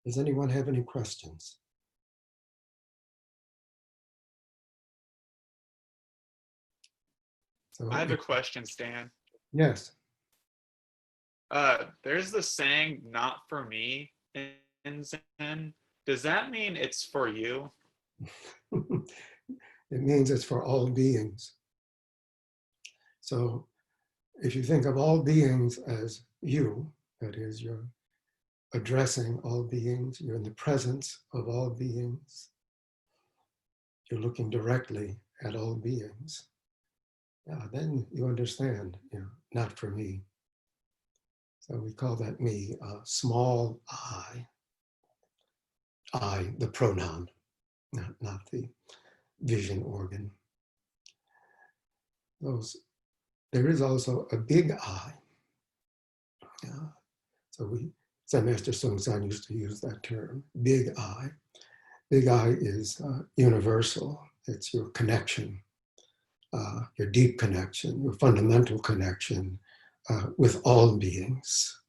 Does anyone have any questions? So, I have a question, Stan. Yes. There's the saying, not for me in Zen. Does that mean it's for you? It means it's for all beings. So if you think of all beings as you, that is, you're addressing all beings, you're in the presence of all beings, you're looking directly at all beings, then you understand, not for me. So we call that me, small I, the pronoun, not the vision organ. There is also a big I. So Zen Master Sung San used to use that term, big I. Big I is universal. It's your connection, your deep connection, your fundamental connection with all beings,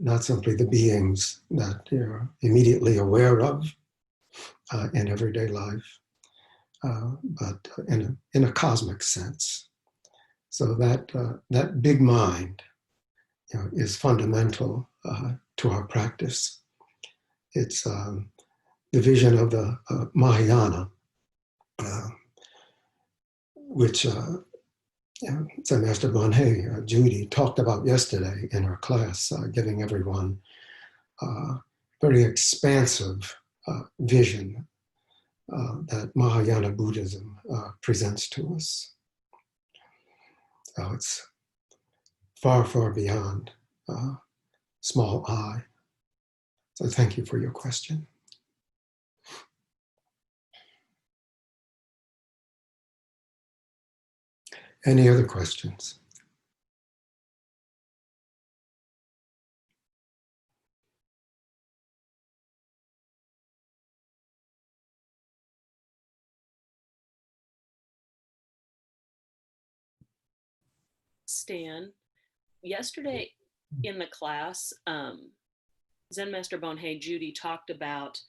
not simply the beings that you're immediately aware of in everyday life, but in a cosmic sense. So that big mind is fundamental to our practice. It's the vision of the Mahayana, which Zen Master Hae, Judy, talked about yesterday in her class, giving everyone very expansive vision that Mahayana Buddhism presents to us. So it's far, far beyond small I. So thank you for your question. Any other questions? Stan, yesterday in the class, Zen Master Hae Judy talked about,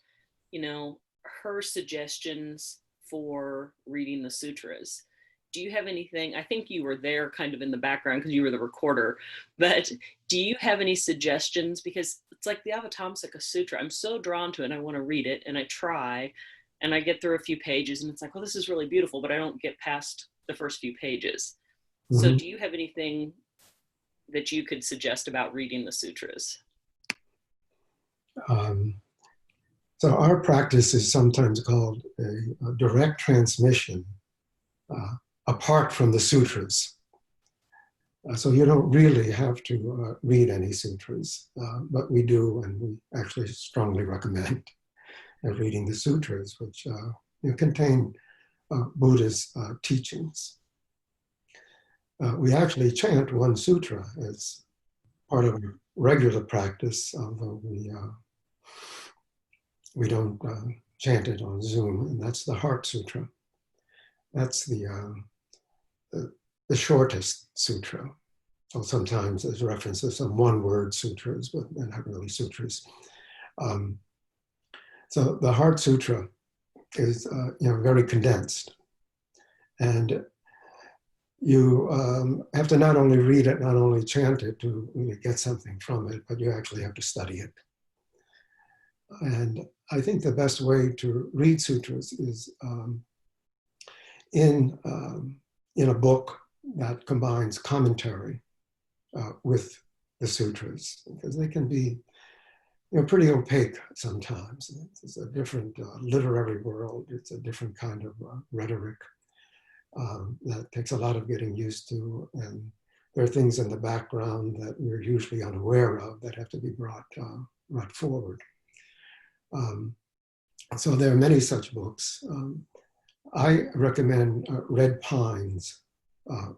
her suggestions for reading the sutras. Do you have anything? I think you were there kind of in the background because you were the recorder, but do you have any suggestions? Because it's like the Avatamsaka Sutra. I'm so drawn to it and I want to read it, and I try and I get through a few pages and it's like, well, this is really beautiful, but I don't get past the first few pages. Mm-hmm. So do you have anything that you could suggest about reading the sutras? So our practice is sometimes called a direct transmission apart from the sutras. So you don't really have to read any sutras, but we do, and we actually strongly recommend reading the sutras, which contain Buddha's teachings. We actually chant one sutra as part of our regular practice, although we don't chant it on Zoom, and that's the Heart Sutra. That's the shortest sutra. So sometimes there's references to some one-word sutras, but they're not really sutras. So the Heart Sutra is very condensed, and you have to not only read it, not only chant it to really get something from it, but you actually have to study it. And I think the best way to read sutras is in a book that combines commentary with the sutras, because they can be pretty opaque sometimes. It's a different literary world. It's a different kind of rhetoric that takes a lot of getting used to, and there are things in the background that we're usually unaware of that have to be brought forward. So there are many such books. I recommend Red Pine's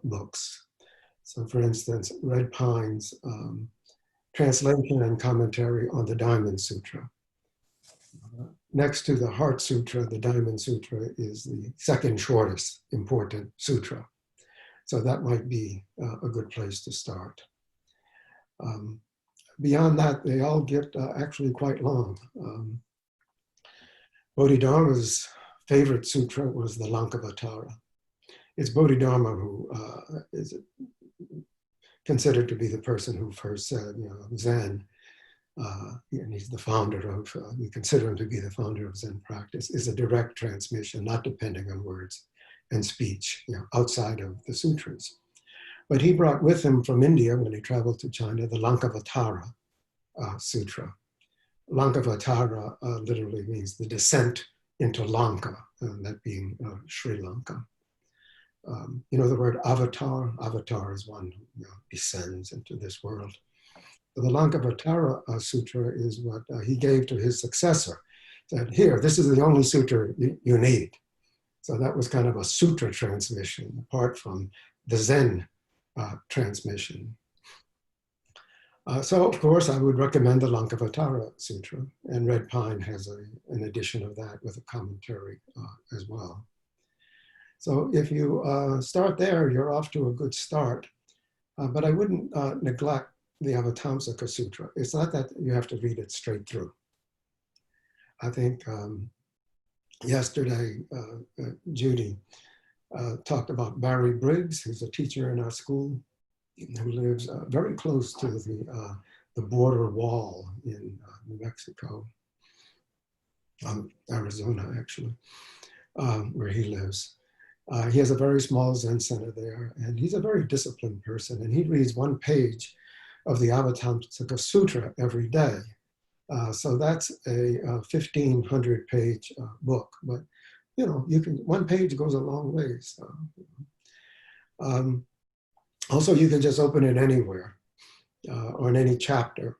books. So for instance, Red Pine's translation and commentary on the Diamond Sutra. Next to the Heart Sutra, the Diamond Sutra is the second shortest important sutra. So that might be a good place to start. beyond that, they all get actually quite long. Bodhidharma's favorite sutra was the Lankavatara. It's Bodhidharma who is considered to be the person who first said, Zen, and he's the founder of, we consider him to be the founder of Zen practice, is a direct transmission, not depending on words and speech, outside of the sutras. But he brought with him from India, when he traveled to China, the Lankavatara Sutra. Lankavatara literally means the descent into Lanka, that being Sri Lanka. The word avatar? Avatar is one who descends into this world. So the Lankavatara Sutra is what he gave to his successor. He said, here, this is the only sutra you need. So that was kind of a sutra transmission, apart from the Zen transmission. So, of course, I would recommend the Lankavatara Sutra, and Red Pine has an edition of that with a commentary as well. So if you start there, you're off to a good start, but I wouldn't neglect the Avatamsaka Sutra. It's not that you have to read it straight through. I think yesterday, Judy talked about Barry Briggs, who's a teacher in our school, who lives very close to the border wall in New Mexico, Arizona actually, where he lives. He has a very small Zen center there, and he's a very disciplined person, and he reads one page of the Avatamsaka Sutra every day. So that's a 1,500 page book, but one page goes a long ways. Also, you can just open it anywhere or in any chapter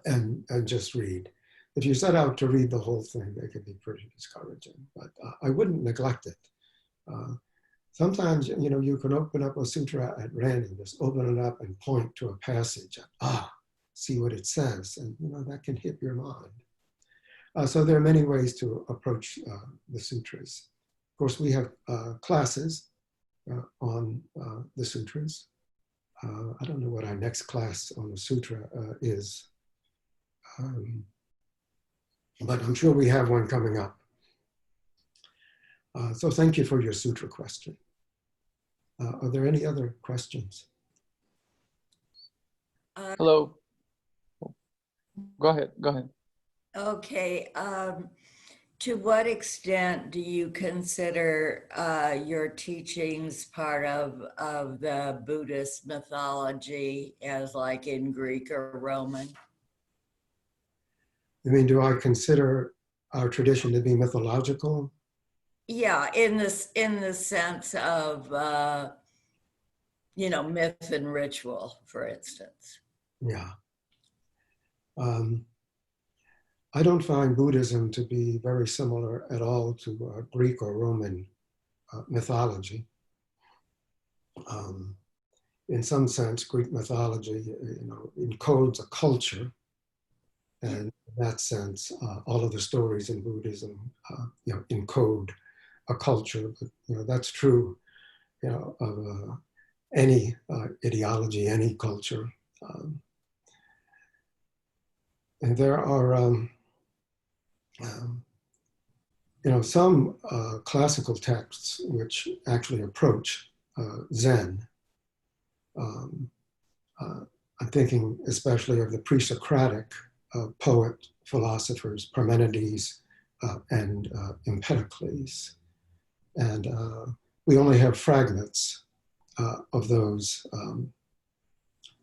and just read. If you set out to read the whole thing, it can be pretty discouraging, but I wouldn't neglect it. Sometimes, you can open up a sutra at random, just open it up and point to a passage, see what it says, and that can hit your mind. So there are many ways to approach the sutras. Of course, we have classes on the sutras. I don't know what our next class on the sutra is, but I'm sure we have one coming up. So thank you for your sutra question. Are there any other questions? Hello. Go ahead. Okay. To what extent do you consider your teachings part of the Buddhist mythology, as like in Greek or Roman? I mean, do I consider our tradition to be mythological? Yeah, in the sense of myth and ritual, for instance. Yeah. I don't find Buddhism to be very similar at all to Greek or Roman mythology. In some sense, Greek mythology, encodes a culture, and in that sense, all of the stories in Buddhism, encode a culture. But that's true, of any ideology, any culture. And there are, some classical texts which actually approach Zen. I'm thinking especially of the pre-Socratic poet philosophers, Parmenides and Empedocles. And we only have fragments of those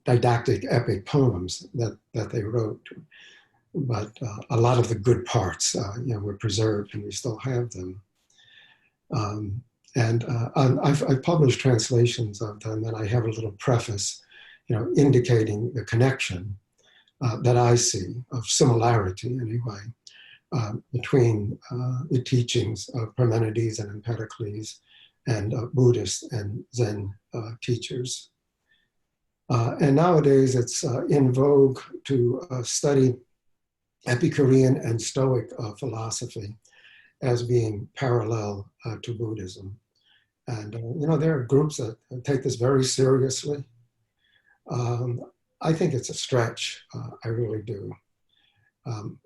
didactic epic poems that they wrote. But a lot of the good parts, were preserved, and we still have them. And I've published translations of them, and I have a little preface, indicating the connection that I see of similarity, anyway, between the teachings of Parmenides and Empedocles and Buddhist and Zen teachers. And nowadays, it's in vogue to study Epicurean and Stoic philosophy as being parallel to Buddhism. And, there are groups that take this very seriously. I think it's a stretch. I really do.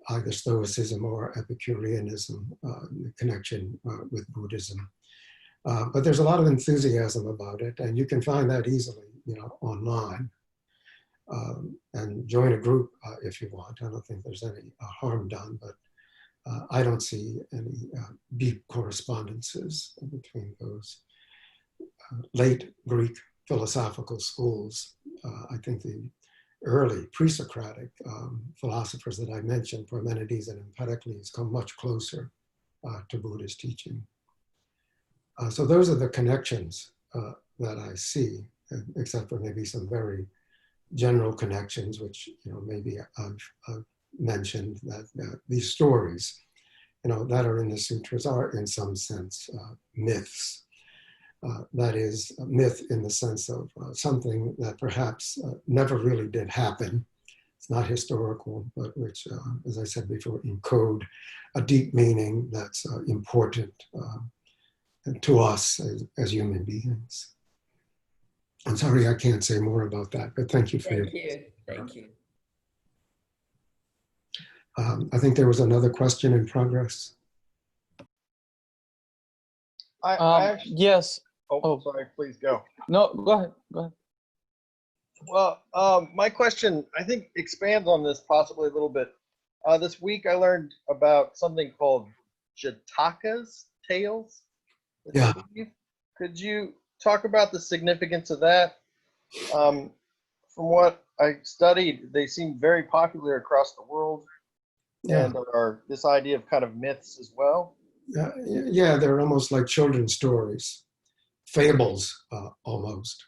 Either Stoicism or Epicureanism, the connection with Buddhism. But there's a lot of enthusiasm about it, and you can find that easily, online. And join a group if you want. I don't think there's any harm done, but I don't see any deep correspondences between those late Greek philosophical schools. I think the early pre-Socratic philosophers that I mentioned, Parmenides and Empedocles, come much closer to Buddhist teaching. So those are the connections that I see, except for maybe some very general connections, which maybe I've mentioned, that these stories, that are in the sutras are in some sense myths. That is, a myth in the sense of something that perhaps never really did happen. It's not historical, but which, as I said before, encode a deep meaning that's important to us as human beings. I'm sorry I can't say more about that, but thank you for your. Thank you. I think there was another question in progress. I actually, Yes. sorry, please go. No, go ahead. Go ahead. Well, my question, I think, expands on this possibly a little bit. This week I learned about something called Jataka's Tales. Yeah. Could you talk about the significance of that? From what I studied, they seem very popular across the world, and are this idea of kind of myths as well. Yeah, they're almost like children's stories, fables almost.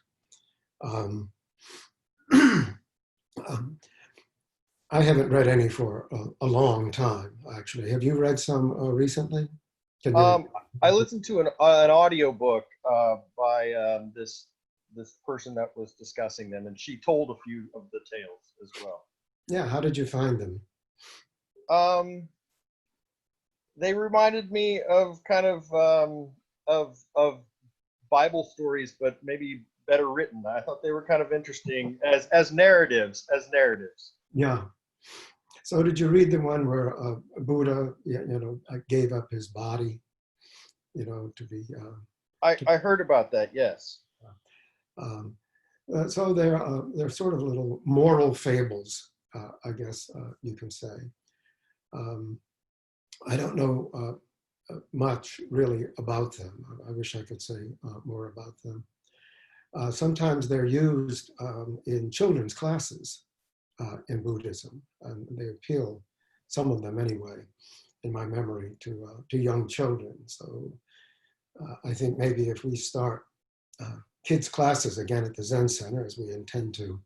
I haven't read any for a long time, actually. Have you read some recently? I listened to an audio book by this person that was discussing them, and she told a few of the tales as well. Yeah, how did you find them? They reminded me of kind of Bible stories, but maybe better written. I thought they were kind of interesting as narratives. Yeah. So did you read the one where Buddha, gave up his body, to be? I heard about that. Yes. So they're sort of little moral fables, I guess you can say. I don't know much really about them. I wish I could say more about them. Sometimes they're used in children's classes in Buddhism, and they appeal, some of them anyway, in my memory, to young children. So I think maybe if we start kids' classes again at the Zen Center, as we intend to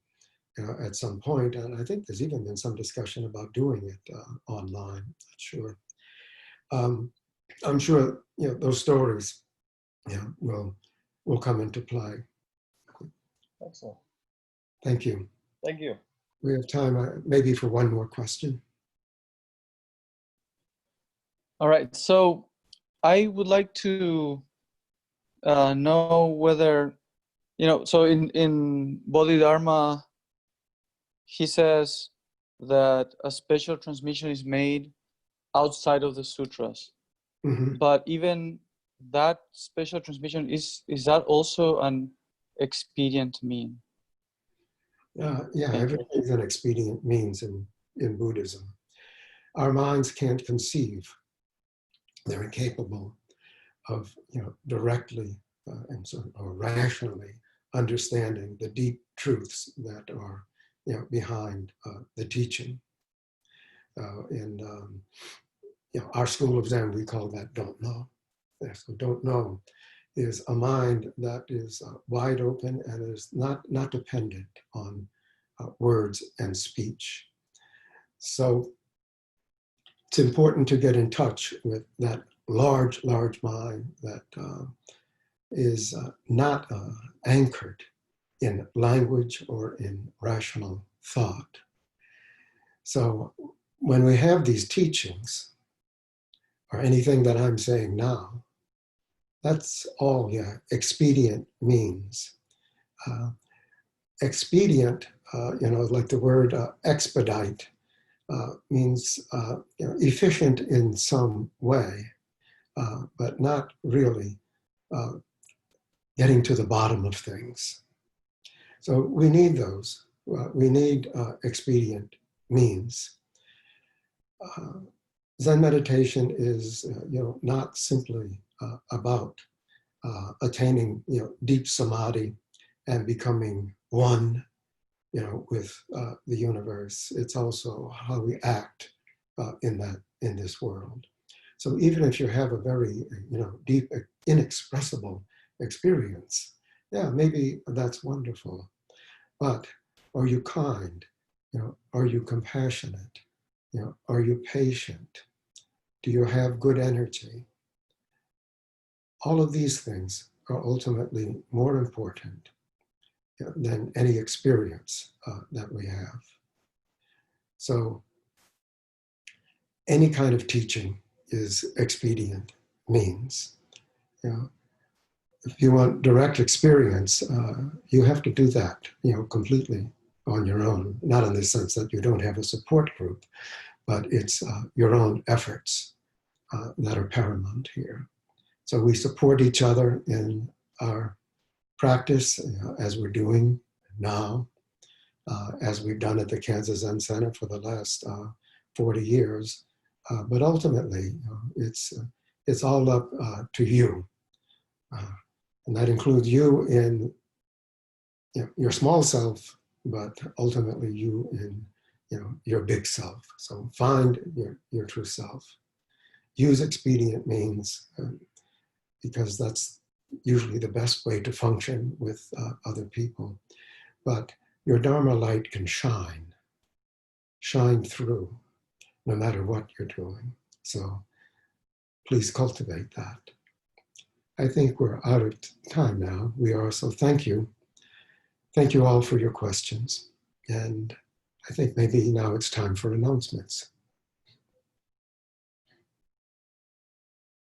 at some point, and I think there's even been some discussion about doing it online, not sure. I'm sure those stories will come into play. Excellent. Thank you. Thank you. We have time maybe for one more question. All right. So I would like to know whether, so in Bodhidharma, he says that a special transmission is made outside of the sutras. Mm-hmm. But even that special transmission, is that also an expedient mean? Yeah, everything's an expedient means in Buddhism. Our minds can't conceive. They're incapable of directly or rationally understanding the deep truths that are behind the teaching. In our school of Zen, we call that don't know. So don't know is a mind that is wide open and is not dependent on words and speech. So it's important to get in touch with that large mind that is not anchored in language or in rational thought. So when we have these teachings, or anything that I'm saying now, that's all expedient means. Expedient like the word expedite means efficient in some way, but not really getting to the bottom of things. So we need those. We need expedient means. Zen meditation is, not simply about attaining, deep samadhi and becoming one, with the universe. It's also how we act in this world. So even if you have a very, deep, inexpressible experience, yeah, maybe that's wonderful. But are you kind? Are you compassionate? Are you patient? Do you have good energy? All of these things are ultimately more important than any experience that we have. So any kind of teaching is expedient means. If you want direct experience, you have to do that, completely on your own. Not in the sense that you don't have a support group, but it's your own efforts that are paramount here. So we support each other in our practice, as we're doing now, as we've done at the Kansas Zen Center for the last 40 years. But ultimately, it's all up to you. And that includes you in your small self, but ultimately you in your big self. So find your true self. Use expedient means, because that's usually the best way to function with other people. But your Dharma light can shine through, no matter what you're doing. So please cultivate that. I think we're out of time now. We are, so thank you. Thank you all for your questions. And I think maybe now it's time for announcements.